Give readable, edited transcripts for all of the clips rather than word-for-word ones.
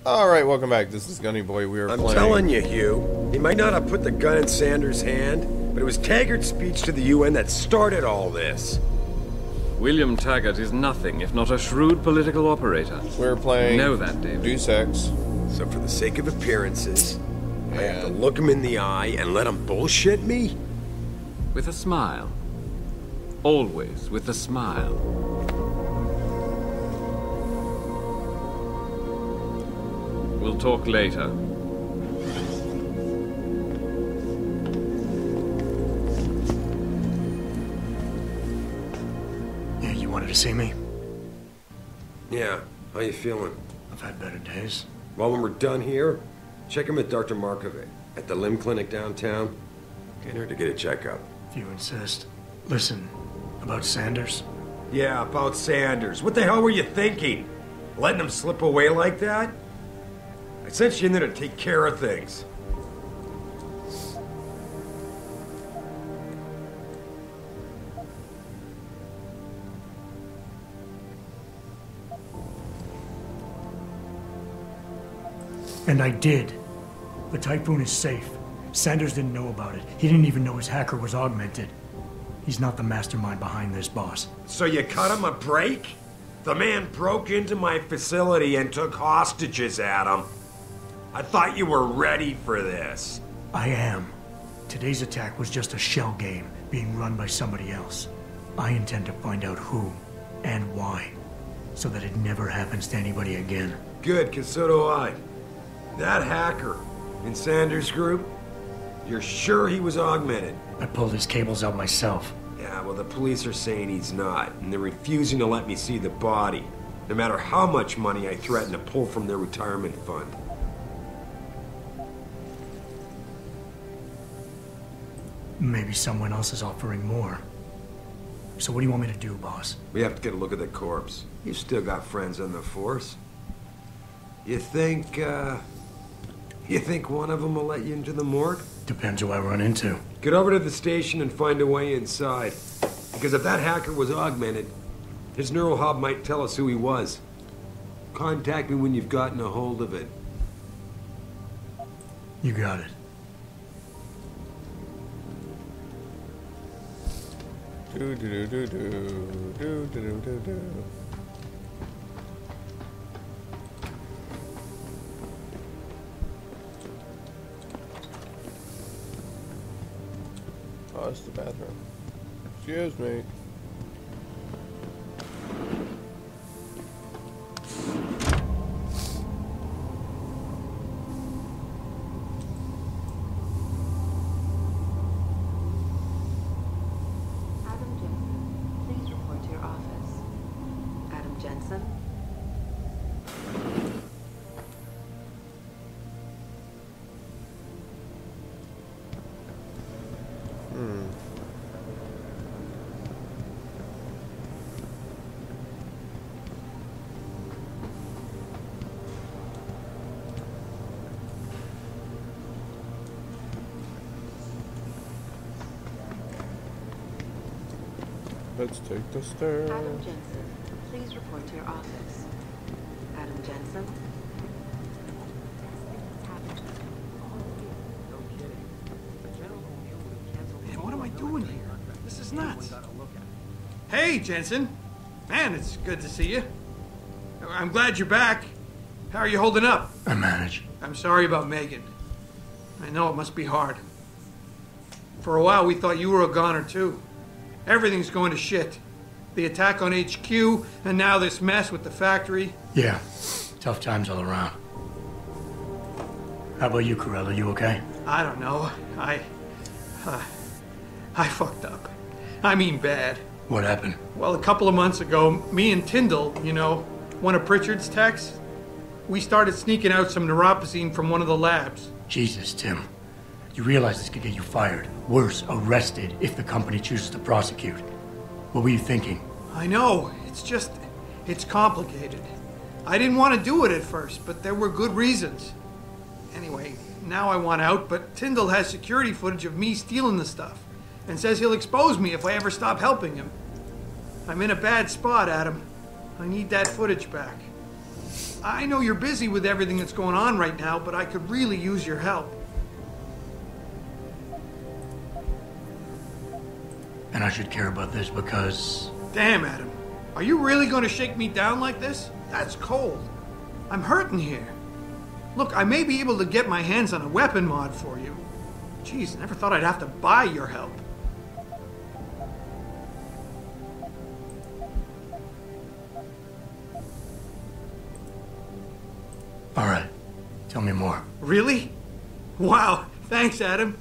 Alright, welcome back. This is Gunny Boy. We are I'm playing... telling you, Hugh. He might not have put the gun in Sanders' hand, but it was Taggart's speech to the UN that started all this. William Taggart is nothing if not a shrewd political operator. We're playing... You know that, David. Deus Ex. So for the sake of appearances, I have to look him in the eye and let him bullshit me? With a smile. Always with a smile. We'll talk later. Yeah, you wanted to see me? Yeah, how you feeling? I've had better days. Well, when we're done here, check him at Dr. Markovic at the limb clinic downtown. Get her to get a checkup. If you insist. Listen, about Sanders? Yeah, about Sanders. What the hell were you thinking? Letting him slip away like that? I sent you in there to take care of things. And I did. The Typhoon is safe. Sanders didn't know about it. He didn't even know his hacker was augmented. He's not the mastermind behind this, boss. So you cut him a break? The man broke into my facility and took hostages at him. I thought you were ready for this. I am. Today's attack was just a shell game being run by somebody else. I intend to find out who and why, so that it never happens to anybody again. Good, because so do I. That hacker in Sanders' group, you're sure he was augmented? I pulled his cables out myself. Yeah, well, the police are saying he's not, and they're refusing to let me see the body, no matter how much money I threaten to pull from their retirement fund. Maybe someone else is offering more. So what do you want me to do, boss? We have to get a look at the corpse. You've still got friends on the force. You think one of them will let you into the morgue? Depends who I run into. Get over to the station and find a way inside. Because if that hacker was augmented, his neural hub might tell us who he was. Contact me when you've gotten a hold of it. You got it. Do do do do do do do do do. Oh, it's the bathroom. Excuse me. Let's take the stairs. Adam Jensen, please report to your office. Adam Jensen? Man, what am I doing here? This is nuts. Hey, Jensen. Man, it's good to see you. I'm glad you're back. How are you holding up? I manage. I'm sorry about Megan. I know it must be hard. For a while, we thought you were a goner, too. Everything's going to shit. The attack on HQ, and now this mess with the factory. Yeah, tough times all around. How about you, Corella? You okay? I don't know. I fucked up. I mean bad. What happened? Well, a couple of months ago, me and Tyndall, you know, one of Pritchard's techs, we started sneaking out some neuropozyne from one of the labs. Jesus, Tim. You realize this could get you fired. Worse, arrested if the company chooses to prosecute. What were you thinking? I know. It's complicated. I didn't want to do it at first, but there were good reasons. Anyway, now I want out, but Tyndall has security footage of me stealing the stuff and says he'll expose me if I ever stop helping him. I'm in a bad spot, Adam. I need that footage back. I know you're busy with everything that's going on right now, but I could really use your help. And I should care about this because... Damn, Adam. Are you really going to shake me down like this? That's cold. I'm hurting here. Look, I may be able to get my hands on a weapon mod for you. Jeez, never thought I'd have to buy your help. All right. Tell me more. Really? Wow, thanks, Adam.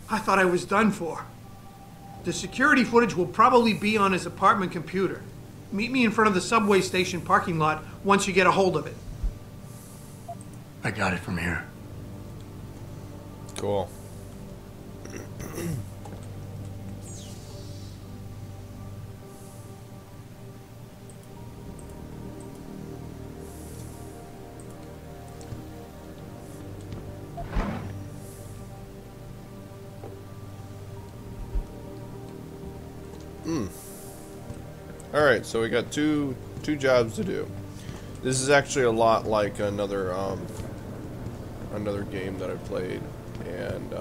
I thought I was done for. The security footage will probably be on his apartment computer. Meet me in front of the subway station parking lot once you get a hold of it. I got it from here. Cool. Alright, so we got two jobs to do. This is actually a lot like another game that I played, and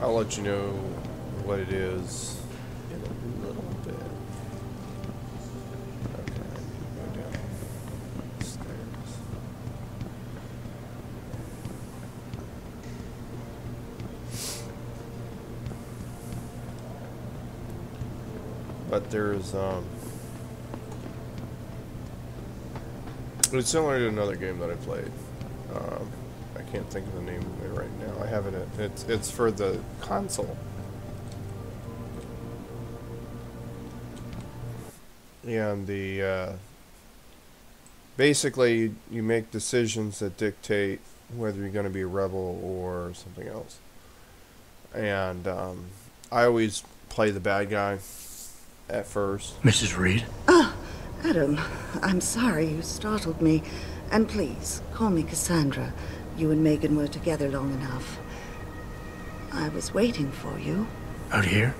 I'll let you know what it is in a little bit. Okay, I need to go down the stairs. But there's it's similar to another game that I played. I can't think of the name of it right now. I have it. It's for the console. And the basically you make decisions that dictate whether you're going to be a rebel or something else. And I always play the bad guy at first. Mrs. Reed? Ah, Adam, I'm sorry you startled me. And please, call me Cassandra. You and Megan were together long enough. I was waiting for you. Out here?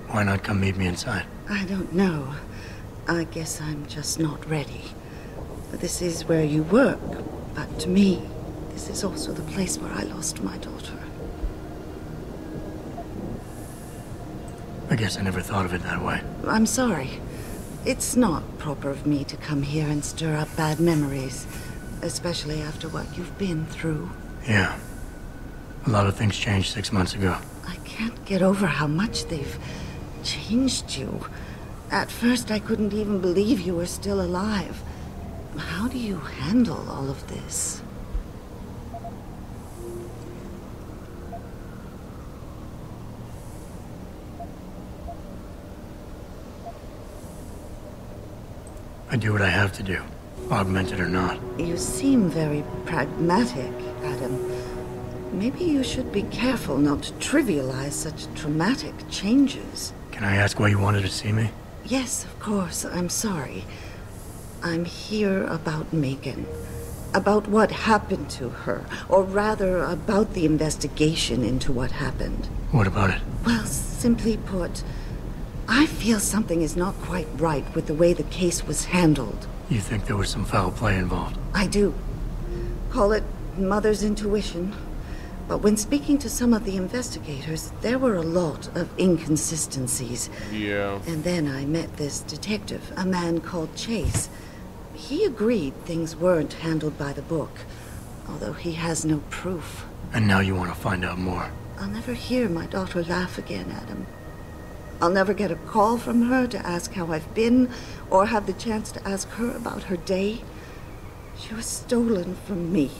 Why not come meet me inside? I don't know. I guess I'm just not ready. This is where you work, but to me, this is also the place where I lost my daughter. I guess I never thought of it that way. I'm sorry. It's not proper of me to come here and stir up bad memories, especially after what you've been through. Yeah. A lot of things changed 6 months ago. I can't get over how much they've changed you. At first, I couldn't even believe you were still alive. How do you handle all of this? I do what I have to do, augmented or not. You seem very pragmatic, Adam. Maybe you should be careful not to trivialize such traumatic changes. Can I ask why you wanted to see me? Yes, of course. I'm sorry. I'm here about Megan. About what happened to her. Or rather, about the investigation into what happened. What about it? Well, simply put, I feel something is not quite right with the way the case was handled. You think there was some foul play involved? I do. Call it mother's intuition. But when speaking to some of the investigators, there were a lot of inconsistencies. Yeah. And then I met this detective, a man called Chase. He agreed things weren't handled by the book, although he has no proof. And now you want to find out more? I'll never hear my daughter laugh again, Adam. I'll never get a call from her to ask how I've been, or have the chance to ask her about her day. She was stolen from me.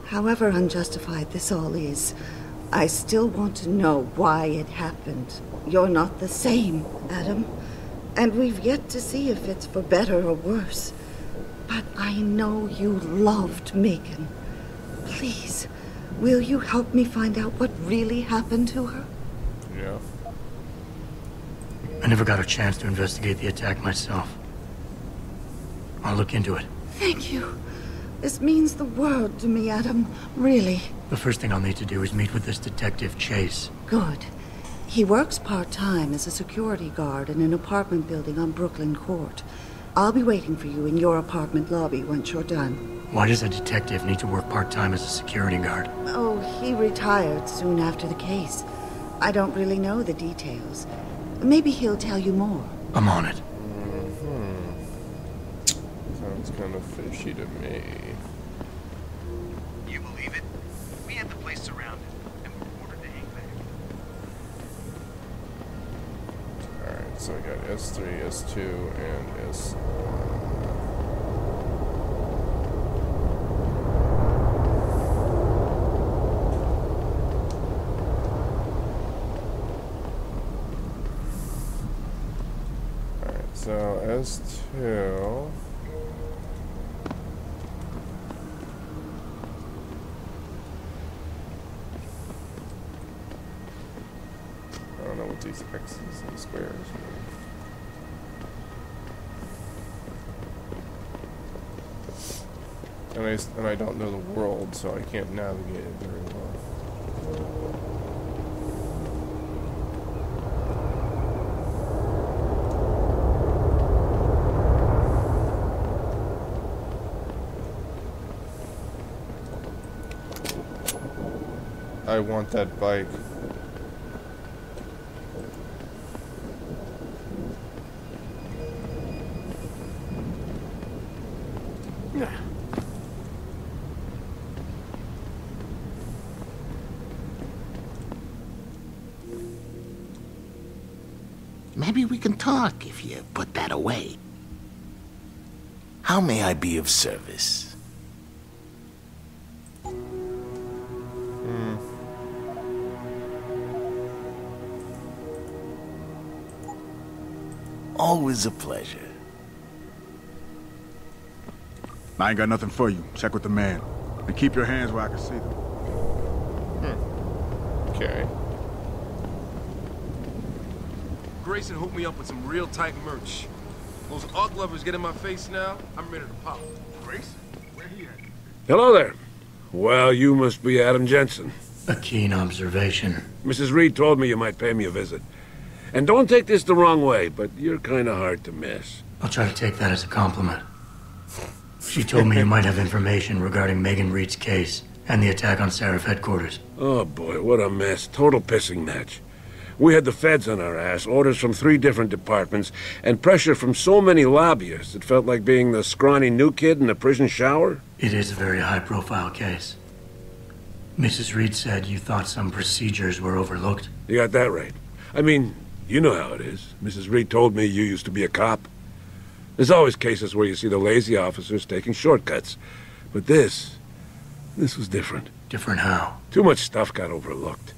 However unjustified this all is, I still want to know why it happened. You're not the same, Adam. And we've yet to see if it's for better or worse. But I know you loved Megan. Please, will you help me find out what really happened to her? Yeah. I never got a chance to investigate the attack myself. I'll look into it. Thank you. This means the world to me, Adam. Really. The first thing I'll need to do is meet with this detective, Chase. Good. He works part-time as a security guard in an apartment building on Brooklyn Court. I'll be waiting for you in your apartment lobby once you're done. Why does a detective need to work part-time as a security guard? Oh, he retired soon after the case. I don't really know the details. Maybe he'll tell you more. I'm on it. Sounds kind of fishy to me. You believe it? We had the place surrounded, and were ordered to hang back. Alright, so I got S3, S2, and S... Alright, so S2... I don't know what these X's and squares mean. And I don't know the world, so I can't navigate it very well. I want that bike. Maybe we can talk if you put that away. How may I be of service? Always a pleasure. I ain't got nothing for you. Check with the man. And keep your hands where I can see them. Okay. Grayson hooked me up with some real tight merch. Those Ugg lovers get in my face now, I'm ready to pop. Grayson? Where he at? Hello there. Well, you must be Adam Jensen. A keen observation. Mrs. Reed told me you might pay me a visit. And don't take this the wrong way, but you're kind of hard to miss. I'll try to take that as a compliment. She told me you might have information regarding Megan Reed's case and the attack on Seraph headquarters. Oh boy, what a mess. Total pissing match. We had the feds on our ass, orders from 3 different departments, and pressure from so many lobbyists it felt like being the scrawny new kid in a prison shower. It is a very high-profile case. Mrs. Reed said you thought some procedures were overlooked. You got that right. I mean, you know how it is. Mrs. Reed told me you used to be a cop. There's always cases where you see the lazy officers taking shortcuts. But this was different. Different how? Too much stuff got overlooked.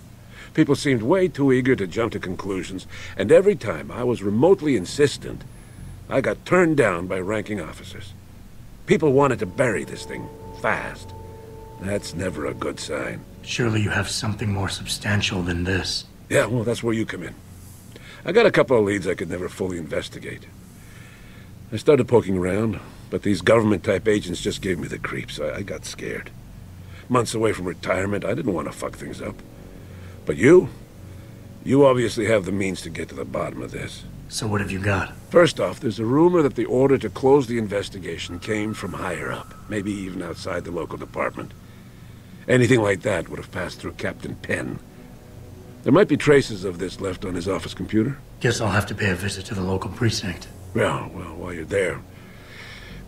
People seemed way too eager to jump to conclusions, and every time I was remotely insistent, I got turned down by ranking officers. People wanted to bury this thing fast. That's never a good sign. Surely you have something more substantial than this. Yeah, well, that's where you come in. I got a couple of leads I could never fully investigate. I started poking around, but these government-type agents just gave me the creeps. I got scared. Months away from retirement, I didn't want to fuck things up. But you obviously have the means to get to the bottom of this. So what have you got? First off, there's a rumor that the order to close the investigation came from higher up, maybe even outside the local department. Anything like that would have passed through Captain Penn. There might be traces of this left on his office computer. Guess I'll have to pay a visit to the local precinct. Well, while you're there,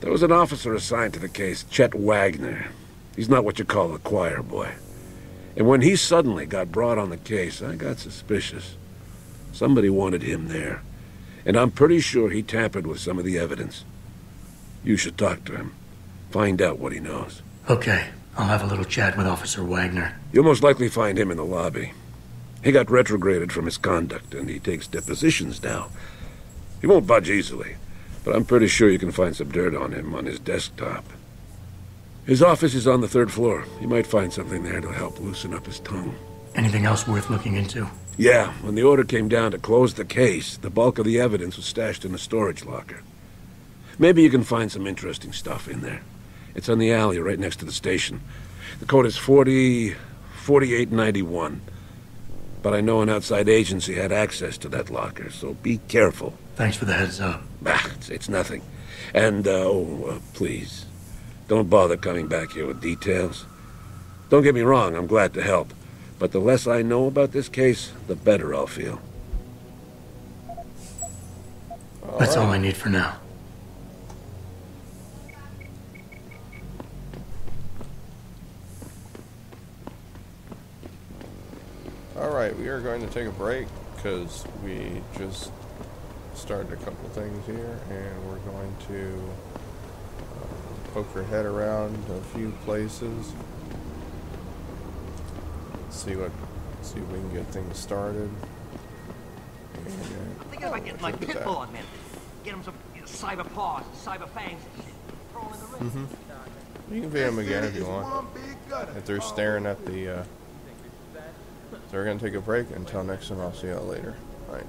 there was an officer assigned to the case, Chet Wagner. He's not what you call a choir boy. And when he suddenly got brought on the case, I got suspicious. Somebody wanted him there. And I'm pretty sure he tampered with some of the evidence. You should talk to him. Find out what he knows. Okay, I'll have a little chat with Officer Wagner. You'll most likely find him in the lobby. He got retrograded from his conduct, and he takes depositions now. He won't budge easily, but I'm pretty sure you can find some dirt on him on his desktop. His office is on the 3rd floor. You might find something there to help loosen up his tongue. Anything else worth looking into? Yeah, when the order came down to close the case, the bulk of the evidence was stashed in a storage locker. Maybe you can find some interesting stuff in there. It's on the alley right next to the station. The code is 4891. But I know an outside agency had access to that locker, so be careful. Thanks for the heads up. Bah, it's nothing. And, please, don't bother coming back here with details. Don't get me wrong, I'm glad to help. But the less I know about this case, the better I'll feel. That's all I need for now. Alright, we are going to take a break because we just started a couple things here, and we're going to poke our head around a few places. See if we can get things started. I'm thinking about getting my pit bull on, man. Get him some cyber paws, cyber fangs and shit. Throw him in the ring. You can feed them again if you want. If they're staring at the... So we're going to take a break. Until next time, I'll see y'all later. Bye.